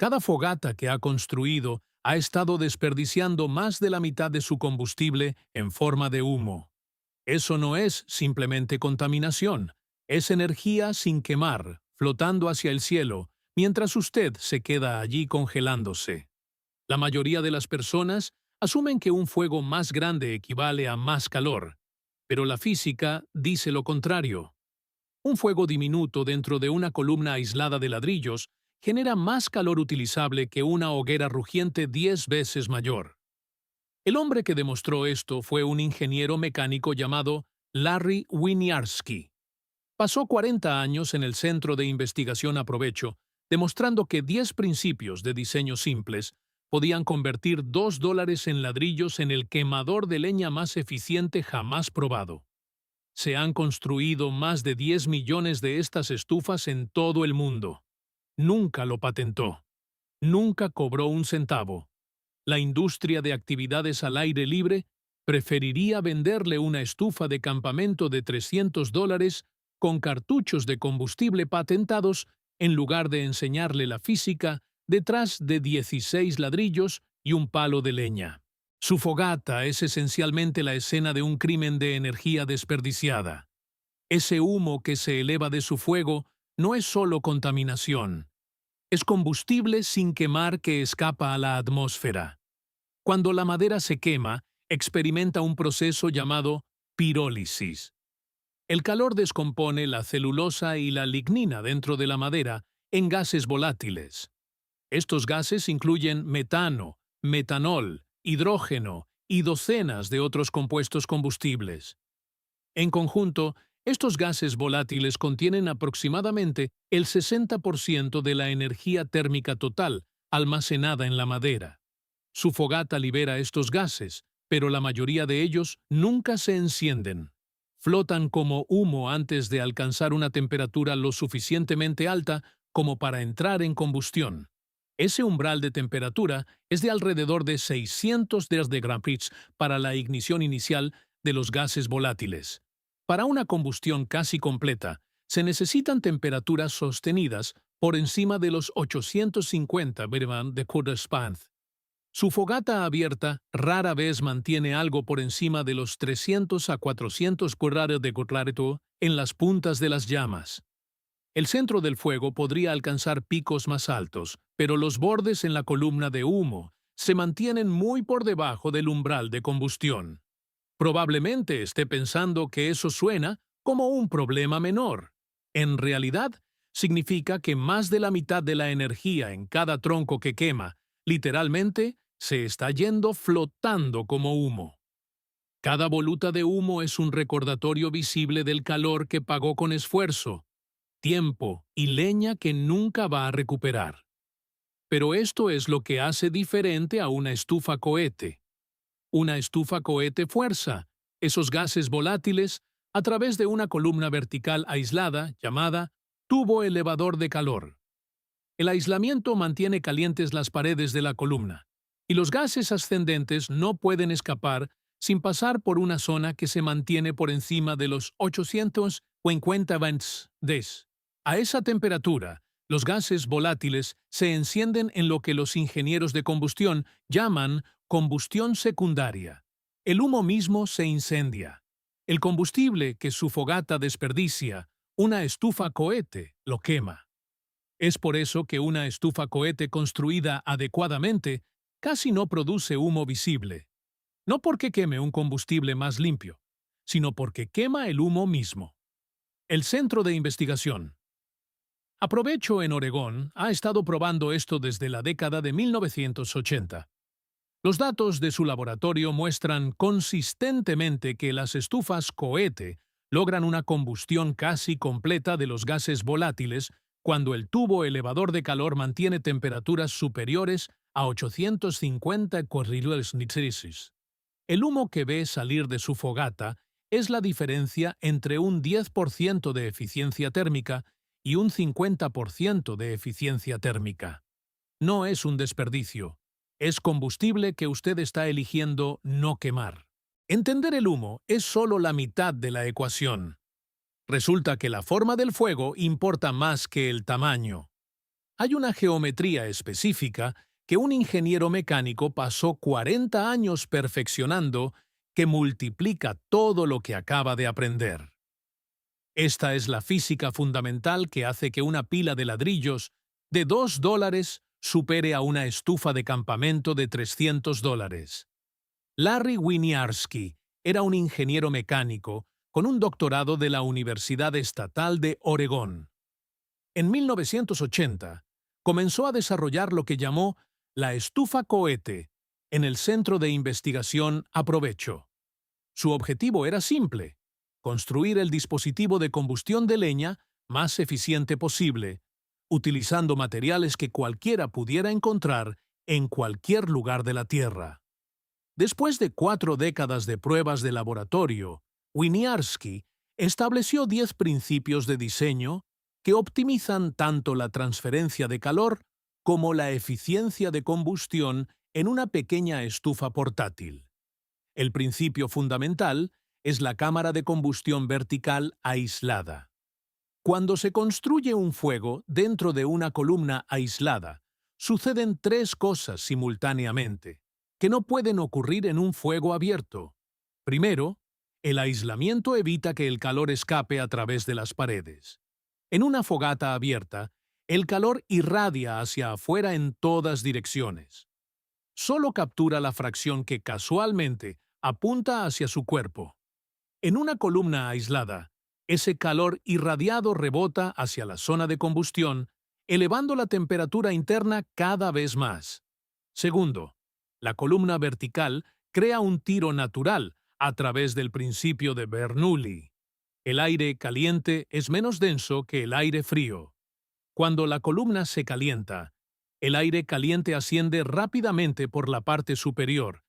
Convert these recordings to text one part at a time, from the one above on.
Cada fogata que ha construido ha estado desperdiciando más de la mitad de su combustible en forma de humo. Eso no es simplemente contaminación, es energía sin quemar, flotando hacia el cielo, mientras usted se queda allí congelándose. La mayoría de las personas asumen que un fuego más grande equivale a más calor, pero la física dice lo contrario. Un fuego diminuto dentro de una columna aislada de ladrillos genera más calor utilizable que una hoguera rugiente 10 veces mayor. El hombre que demostró esto fue un ingeniero mecánico llamado Larry Winiarski. Pasó 40 años en el Centro de Investigación Aprovecho, demostrando que 10 principios de diseño simples podían convertir $2 en ladrillos en el quemador de leña más eficiente jamás probado. Se han construido más de 10 millones de estas estufas en todo el mundo. Nunca lo patentó. Nunca cobró un centavo. La industria de actividades al aire libre preferiría venderle una estufa de campamento de $300 con cartuchos de combustible patentados en lugar de enseñarle la física detrás de 16 ladrillos y un palo de leña. Su fogata es esencialmente la escena de un crimen de energía desperdiciada. Ese humo que se eleva de su fuego no es solo contaminación. Es combustible sin quemar que escapa a la atmósfera. Cuando la madera se quema, experimenta un proceso llamado pirólisis. El calor descompone la celulosa y la lignina dentro de la madera en gases volátiles. Estos gases incluyen metano, metanol, hidrógeno y docenas de otros compuestos combustibles. En conjunto, estos gases volátiles contienen aproximadamente el 60% de la energía térmica total almacenada en la madera. Su fogata libera estos gases, pero la mayoría de ellos nunca se encienden. Flotan como humo antes de alcanzar una temperatura lo suficientemente alta como para entrar en combustión. Ese umbral de temperatura es de alrededor de 600 Graphics para la ignición inicial de los gases volátiles. Para una combustión casi completa, se necesitan temperaturas sostenidas por encima de los 850 de Kurzgespann. Su fogata abierta rara vez mantiene algo por encima de los 300 a 400 grados de temperatura en las puntas de las llamas. El centro del fuego podría alcanzar picos más altos, pero los bordes en la columna de humo se mantienen muy por debajo del umbral de combustión. Probablemente esté pensando que eso suena como un problema menor. En realidad, significa que más de la mitad de la energía en cada tronco que quema, literalmente, se está yendo flotando como humo. Cada voluta de humo es un recordatorio visible del calor que pagó con esfuerzo, tiempo y leña que nunca va a recuperar. Pero esto es lo que hace diferente a una estufa cohete. Una estufa cohete fuerza esos gases volátiles a través de una columna vertical aislada llamada tubo elevador de calor. El aislamiento mantiene calientes las paredes de la columna, y los gases ascendentes no pueden escapar sin pasar por una zona que se mantiene por encima de los 850 Ds. A esa temperatura, los gases volátiles se encienden en lo que los ingenieros de combustión llaman combustión secundaria. El humo mismo se incendia. El combustible que su fogata desperdicia, una estufa cohete, lo quema. Es por eso que una estufa cohete construida adecuadamente casi no produce humo visible. No porque queme un combustible más limpio, sino porque quema el humo mismo. El Centro de Investigación Aprovecho en Oregón ha estado probando esto desde la década de 1980. Los datos de su laboratorio muestran consistentemente que las estufas cohete logran una combustión casi completa de los gases volátiles cuando el tubo elevador de calor mantiene temperaturas superiores a 850 °C. El humo que ve salir de su fogata es la diferencia entre un 10% de eficiencia térmica y un 50% de eficiencia térmica. No es un desperdicio. Es combustible que usted está eligiendo no quemar. Entender el humo es solo la mitad de la ecuación. Resulta que la forma del fuego importa más que el tamaño. Hay una geometría específica que un ingeniero mecánico pasó 40 años perfeccionando que multiplica todo lo que acaba de aprender. Esta es la física fundamental que hace que una pila de ladrillos de $2 supere a una estufa de campamento de $300. Larry Winiarski era un ingeniero mecánico con un doctorado de la Universidad Estatal de Oregón. En 1980, comenzó a desarrollar lo que llamó la estufa cohete en el Centro de Investigación Aprovecho. Su objetivo era simple: construir el dispositivo de combustión de leña más eficiente posible, utilizando materiales que cualquiera pudiera encontrar en cualquier lugar de la Tierra. Después de 4 décadas de pruebas de laboratorio, Winiarski estableció 10 principios de diseño que optimizan tanto la transferencia de calor como la eficiencia de combustión en una pequeña estufa portátil. El principio fundamental es la cámara de combustión vertical aislada. Cuando se construye un fuego dentro de una columna aislada, suceden 3 cosas simultáneamente, que no pueden ocurrir en un fuego abierto. Primero, el aislamiento evita que el calor escape a través de las paredes. En una fogata abierta, el calor irradia hacia afuera en todas direcciones. Solo captura la fracción que casualmente apunta hacia su cuerpo. En una columna aislada, ese calor irradiado rebota hacia la zona de combustión, elevando la temperatura interna cada vez más. Segundo, la columna vertical crea un tiro natural a través del principio de Bernoulli. El aire caliente es menos denso que el aire frío. Cuando la columna se calienta, el aire caliente asciende rápidamente por la parte superior,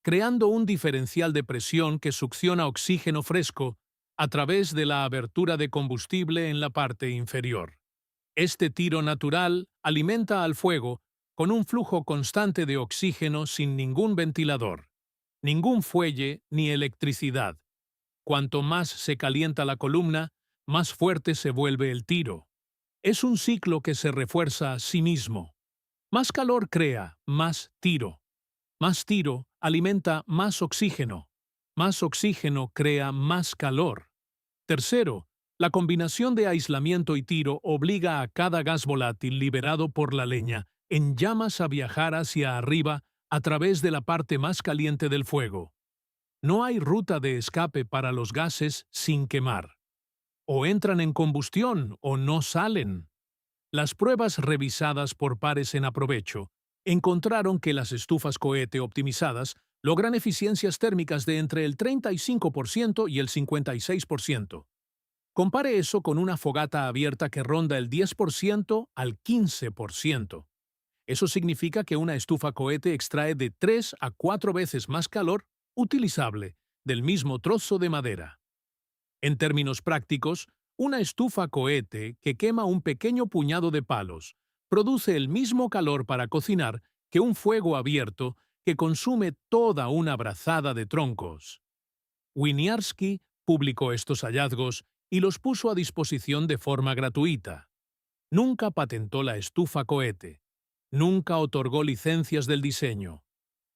creando un diferencial de presión que succiona oxígeno fresco a través de la abertura de combustible en la parte inferior. Este tiro natural alimenta al fuego con un flujo constante de oxígeno sin ningún ventilador, ningún fuelle ni electricidad. Cuanto más se calienta la columna, más fuerte se vuelve el tiro. Es un ciclo que se refuerza a sí mismo. Más calor crea más tiro. Más tiro alimenta más oxígeno. Más oxígeno crea más calor. Tercero, la combinación de aislamiento y tiro obliga a cada gas volátil liberado por la leña en llamas a viajar hacia arriba a través de la parte más caliente del fuego. No hay ruta de escape para los gases sin quemar. O entran en combustión o no salen. Las pruebas revisadas por pares en Aprovecho encontraron que las estufas cohete optimizadas logran eficiencias térmicas de entre el 35% y el 56%. Compare eso con una fogata abierta que ronda el 10% al 15%. Eso significa que una estufa cohete extrae de 3 a 4 veces más calor utilizable del mismo trozo de madera. En términos prácticos, una estufa cohete que quema un pequeño puñado de palos produce el mismo calor para cocinar que un fuego abierto que consume toda una brazada de troncos. Winiarski publicó estos hallazgos y los puso a disposición de forma gratuita. Nunca patentó la estufa cohete. Nunca otorgó licencias del diseño.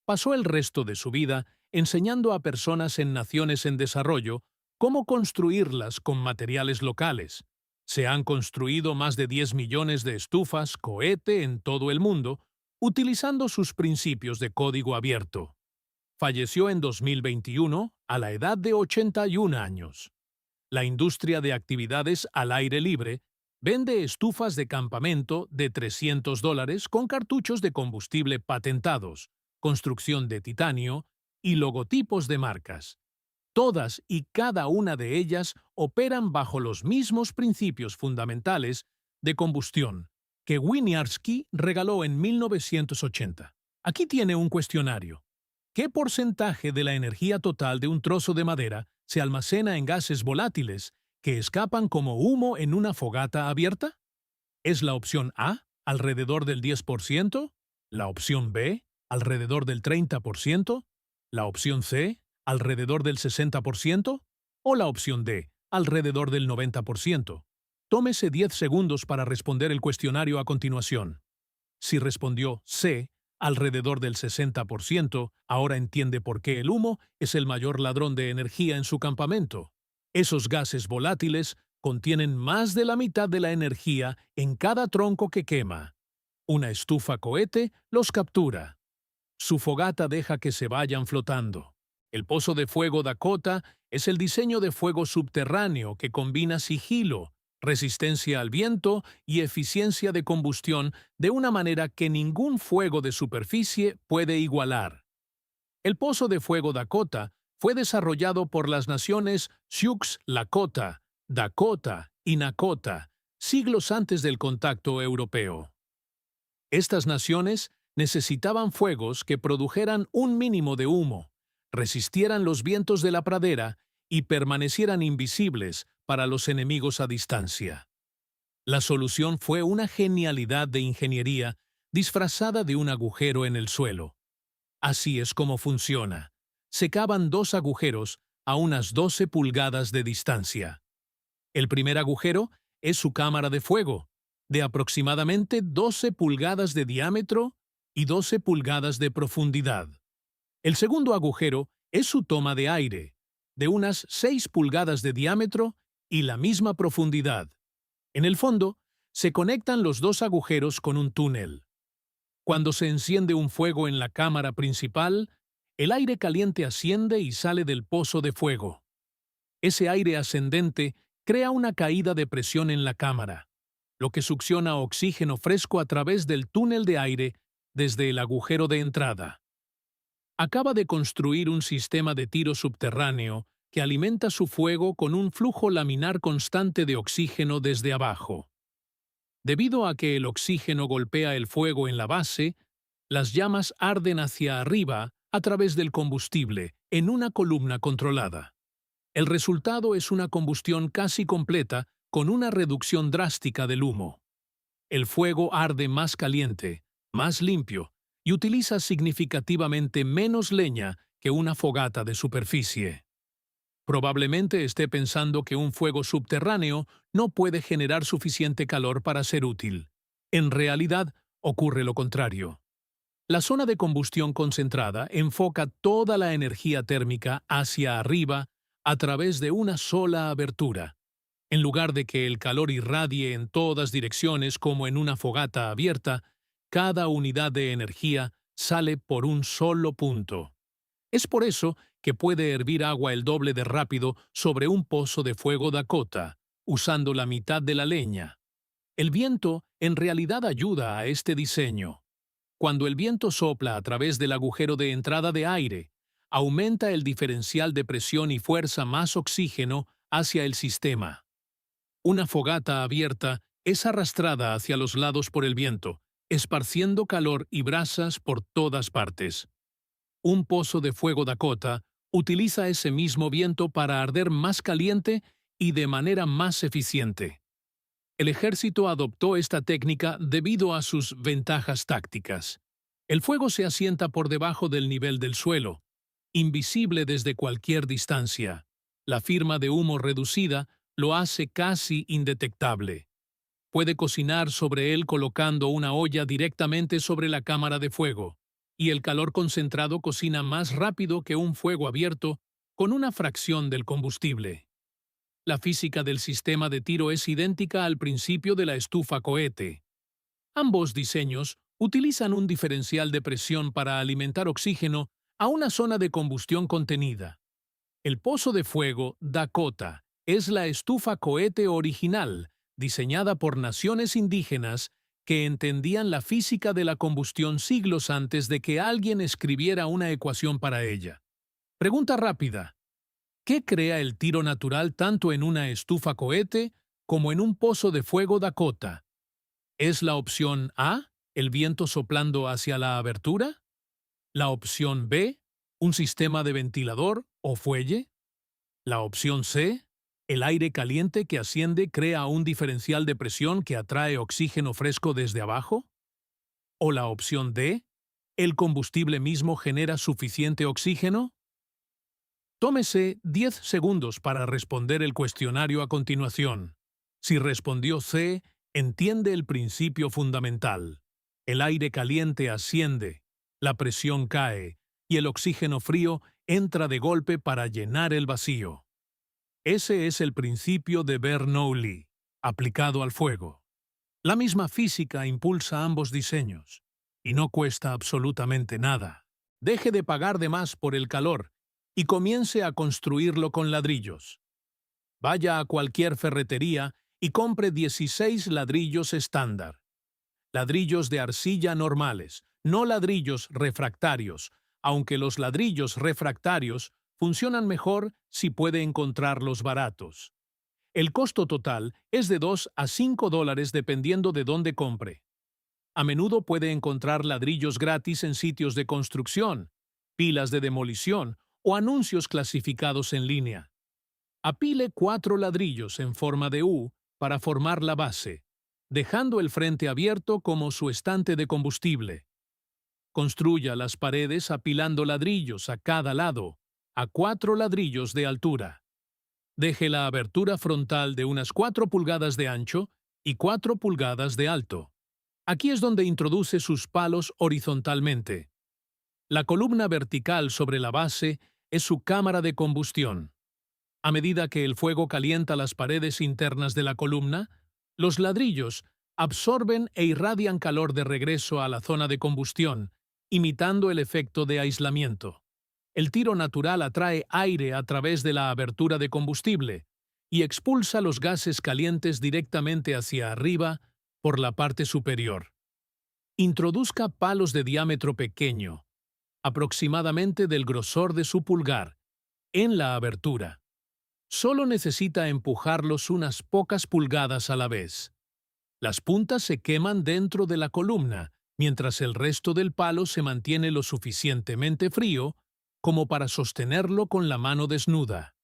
Pasó el resto de su vida enseñando a personas en naciones en desarrollo cómo construirlas con materiales locales. Se han construido más de 10 millones de estufas cohete en todo el mundo, utilizando sus principios de código abierto. Falleció en 2021 a la edad de 81 años. La industria de actividades al aire libre vende estufas de campamento de $300 con cartuchos de combustible patentados, construcción de titanio y logotipos de marcas. Todas y cada una de ellas operan bajo los mismos principios fundamentales de combustión que Winiarski regaló en 1980. Aquí tiene un cuestionario. ¿Qué porcentaje de la energía total de un trozo de madera se almacena en gases volátiles que escapan como humo en una fogata abierta? ¿Es la opción A, alrededor del 10%? ¿La opción B, alrededor del 30%? ¿La opción C, alrededor del 60%? ¿O la opción D, alrededor del 90%? Tómese 10 segundos para responder el cuestionario a continuación. Si respondió C, alrededor del 60%, ahora entiende por qué el humo es el mayor ladrón de energía en su campamento. Esos gases volátiles contienen más de la mitad de la energía en cada tronco que quema. Una estufa cohete los captura. Su fogata deja que se vayan flotando. El pozo de fuego Dakota es el diseño de fuego subterráneo que combina sigilo, resistencia al viento y eficiencia de combustión de una manera que ningún fuego de superficie puede igualar. El pozo de fuego Dakota fue desarrollado por las naciones Sioux, Lakota, Dakota y Nakota, siglos antes del contacto europeo. Estas naciones necesitaban fuegos que produjeran un mínimo de humo, resistieran los vientos de la pradera y permanecieran invisibles para los enemigos a distancia. La solución fue una genialidad de ingeniería disfrazada de un agujero en el suelo. Así es como funciona. Se cavan 2 agujeros a unas 12 pulgadas de distancia. El primer agujero es su cámara de fuego, de aproximadamente 12 pulgadas de diámetro y 12 pulgadas de profundidad. El segundo agujero es su toma de aire, de unas 6 pulgadas de diámetro y la misma profundidad. En el fondo, se conectan los 2 agujeros con un túnel. Cuando se enciende un fuego en la cámara principal, el aire caliente asciende y sale del pozo de fuego. Ese aire ascendente crea una caída de presión en la cámara, lo que succiona oxígeno fresco a través del túnel de aire desde el agujero de entrada. Acaba de construir un sistema de tiro subterráneo que alimenta su fuego con un flujo laminar constante de oxígeno desde abajo. Debido a que el oxígeno golpea el fuego en la base, las llamas arden hacia arriba a través del combustible en una columna controlada. El resultado es una combustión casi completa con una reducción drástica del humo. El fuego arde más caliente, más limpio, y utiliza significativamente menos leña que una fogata de superficie. Probablemente esté pensando que un fuego subterráneo no puede generar suficiente calor para ser útil. En realidad, ocurre lo contrario. La zona de combustión concentrada enfoca toda la energía térmica hacia arriba a través de una sola abertura. En lugar de que el calor irradie en todas direcciones como en una fogata abierta, cada unidad de energía sale por un solo punto. Es por eso que puede hervir agua el doble de rápido sobre un pozo de fuego Dakota, usando la mitad de la leña. El viento en realidad ayuda a este diseño. Cuando el viento sopla a través del agujero de entrada de aire, aumenta el diferencial de presión y fuerza más oxígeno hacia el sistema. Una fogata abierta es arrastrada hacia los lados por el viento, esparciendo calor y brasas por todas partes. Un pozo de fuego Dakota utiliza ese mismo viento para arder más caliente y de manera más eficiente. El ejército adoptó esta técnica debido a sus ventajas tácticas. El fuego se asienta por debajo del nivel del suelo, invisible desde cualquier distancia. La firma de humo reducida lo hace casi indetectable. Puede cocinar sobre él colocando una olla directamente sobre la cámara de fuego, y el calor concentrado cocina más rápido que un fuego abierto con una fracción del combustible. La física del sistema de tiro es idéntica al principio de la estufa cohete. Ambos diseños utilizan un diferencial de presión para alimentar oxígeno a una zona de combustión contenida. El pozo de fuego Dakota es la estufa cohete original, diseñada por naciones indígenas que entendían la física de la combustión siglos antes de que alguien escribiera una ecuación para ella. Pregunta rápida. ¿Qué crea el tiro natural tanto en una estufa cohete como en un pozo de fuego Dakota? ¿Es la opción A, el viento soplando hacia la abertura? ¿La opción B, un sistema de ventilador o fuelle? ¿La opción C, el aire caliente que asciende crea un diferencial de presión que atrae oxígeno fresco desde abajo? ¿O la opción D, el combustible mismo genera suficiente oxígeno? Tómese 10 segundos para responder el cuestionario a continuación. Si respondió C, entiende el principio fundamental. El aire caliente asciende, la presión cae y el oxígeno frío entra de golpe para llenar el vacío. Ese es el principio de Bernoulli, aplicado al fuego. La misma física impulsa ambos diseños, y no cuesta absolutamente nada. Deje de pagar de más por el calor y comience a construirlo con ladrillos. Vaya a cualquier ferretería y compre 16 ladrillos estándar. Ladrillos de arcilla normales, no ladrillos refractarios, aunque los ladrillos refractarios funcionan mejor si puede encontrarlos baratos. El costo total es de $2 a $5 dependiendo de dónde compre. A menudo puede encontrar ladrillos gratis en sitios de construcción, pilas de demolición o anuncios clasificados en línea. Apile 4 ladrillos en forma de U para formar la base, dejando el frente abierto como su estante de combustible. Construya las paredes apilando ladrillos a cada lado, a 4 ladrillos de altura. Deje la abertura frontal de unas 4 pulgadas de ancho y 4 pulgadas de alto. Aquí es donde introduce sus palos horizontalmente. La columna vertical sobre la base es su cámara de combustión. A medida que el fuego calienta las paredes internas de la columna, los ladrillos absorben e irradian calor de regreso a la zona de combustión, imitando el efecto de aislamiento. El tiro natural atrae aire a través de la abertura de combustible y expulsa los gases calientes directamente hacia arriba por la parte superior. Introduzca palos de diámetro pequeño, aproximadamente del grosor de su pulgar, en la abertura. Solo necesita empujarlos unas pocas pulgadas a la vez. Las puntas se queman dentro de la columna, mientras el resto del palo se mantiene lo suficientemente frío como para sostenerlo con la mano desnuda.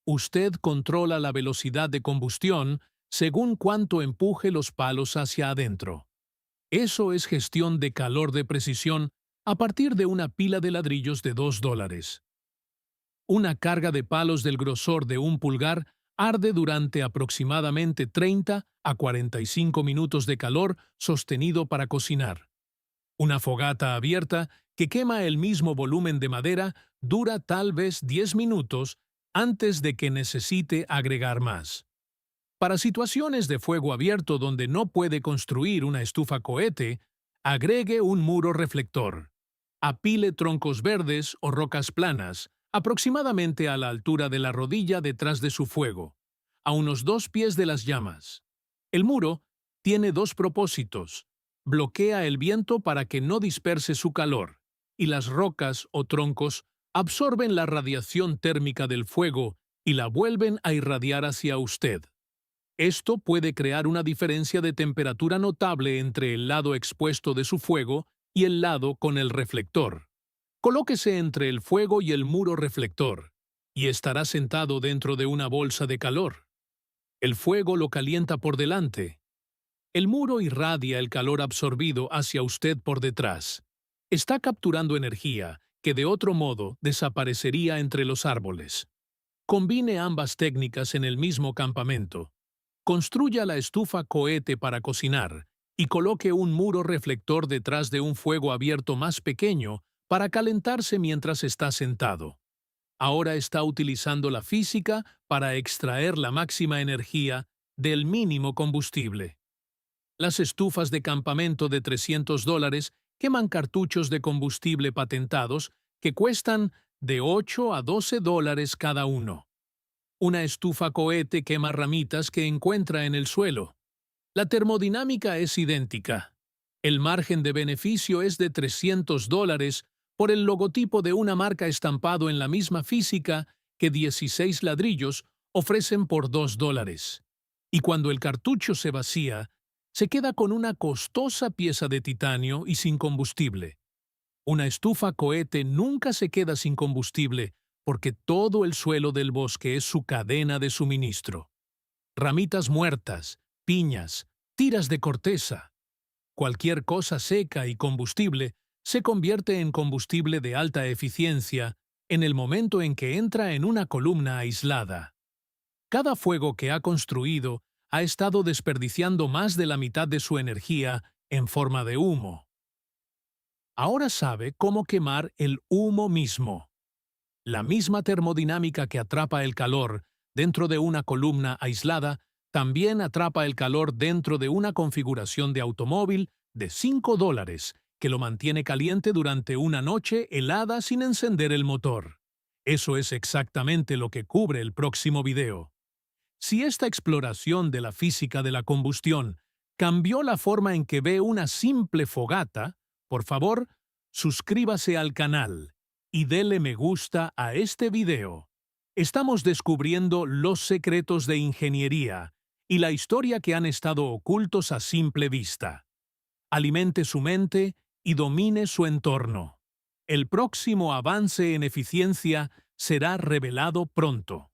Usted controla la velocidad de combustión según cuánto empuje los palos hacia adentro. Eso es gestión de calor de precisión a partir de una pila de ladrillos de $2. Una carga de palos del grosor de 1 pulgar arde durante aproximadamente 30 a 45 minutos de calor sostenido para cocinar. Una fogata abierta que quema el mismo volumen de madera dura tal vez 10 minutos antes de que necesite agregar más. Para situaciones de fuego abierto donde no puede construir una estufa cohete, agregue un muro reflector. Apile troncos verdes o rocas planas, aproximadamente a la altura de la rodilla detrás de su fuego, a unos 2 pies de las llamas. El muro tiene 2 propósitos. Bloquea el viento para que no disperse su calor, y las rocas o troncos absorben la radiación térmica del fuego y la vuelven a irradiar hacia usted. Esto puede crear una diferencia de temperatura notable entre el lado expuesto de su fuego y el lado con el reflector. Colóquese entre el fuego y el muro reflector, y estará sentado dentro de una bolsa de calor. El fuego lo calienta por delante. El muro irradia el calor absorbido hacia usted por detrás. Está capturando energía que de otro modo desaparecería entre los árboles. Combine ambas técnicas en el mismo campamento. Construya la estufa cohete para cocinar y coloque un muro reflector detrás de un fuego abierto más pequeño para calentarse mientras está sentado. Ahora está utilizando la física para extraer la máxima energía del mínimo combustible. Las estufas de campamento de $300 queman cartuchos de combustible patentados que cuestan de $8 a $12 cada uno. Una estufa cohete quema ramitas que encuentra en el suelo. La termodinámica es idéntica. El margen de beneficio es de $300 por el logotipo de una marca estampado en la misma física que 16 ladrillos ofrecen por $2. Y cuando el cartucho se vacía, se queda con una costosa pieza de titanio y sin combustible. Una estufa cohete nunca se queda sin combustible porque todo el suelo del bosque es su cadena de suministro. Ramitas muertas, piñas, tiras de corteza. Cualquier cosa seca y combustible se convierte en combustible de alta eficiencia en el momento en que entra en una columna aislada. Cada fuego que ha construido ha estado desperdiciando más de la mitad de su energía en forma de humo. Ahora sabe cómo quemar el humo mismo. La misma termodinámica que atrapa el calor dentro de una columna aislada también atrapa el calor dentro de una configuración de automóvil de $5 que lo mantiene caliente durante una noche helada sin encender el motor. Eso es exactamente lo que cubre el próximo video. Si esta exploración de la física de la combustión cambió la forma en que ve una simple fogata, por favor, suscríbase al canal y dele me gusta a este video. Estamos descubriendo los secretos de ingeniería y la historia que han estado ocultos a simple vista. Alimente su mente y domine su entorno. El próximo avance en eficiencia será revelado pronto.